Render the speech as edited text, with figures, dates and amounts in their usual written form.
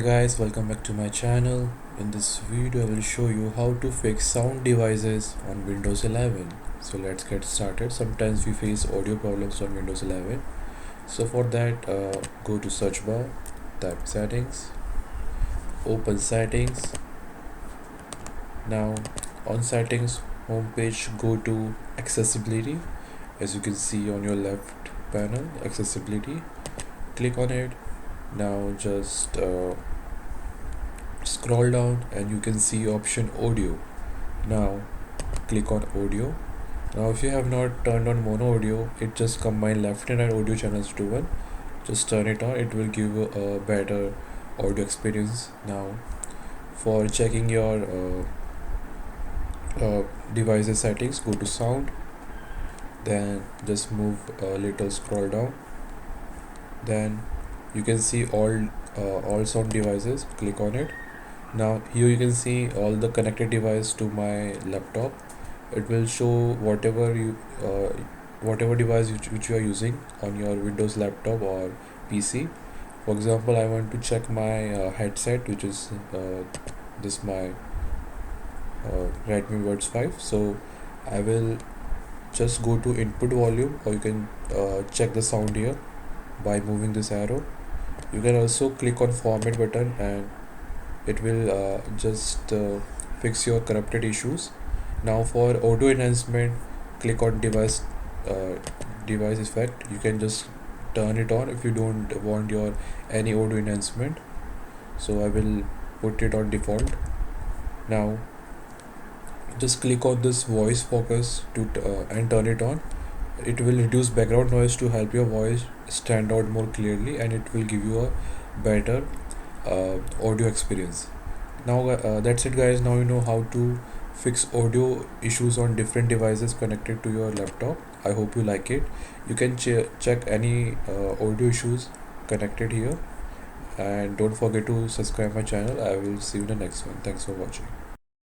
Hey guys, welcome back to my channel. In this video I will show you how to fix sound devices on Windows 11. So let's get started. Sometimes we face audio problems on Windows 11. So for that go to search bar, type settings, open settings. Now on settings homepage, go to accessibility. As you can see on your left panel, accessibility, click on it. Now just scroll down and you can see option audio. Now click on audio. Now if you have not turned on mono audio, it just combine left and right audio channels to one. Just turn it on, it will give you a better audio experience. Now for checking your devices settings, go to sound, then just move a little scroll down, then you can see all sound devices, click on it. Now here you can see all the connected device to my laptop. It will show whatever device which you are using on your Windows laptop or PC. For example, I want to check my headset, which is this my Redmi Buds 5. So I will just go to input volume, or you can check the sound here by moving this arrow. You can also click on format button and it will just fix your corrupted issues. Now for audio enhancement, click on device effect. You can just turn it on if you don't want your any audio enhancement. So I will put it on default. Now just click on this voice focus to and turn it on. It will reduce background noise to help your voice stand out more clearly, and it will give you a better audio experience. Now that's it guys. Now you know how to fix audio issues on different devices connected to your laptop. I hope you like it. You can check any audio issues connected here, and don't forget to subscribe my channel. I will see you in the next one. Thanks for watching.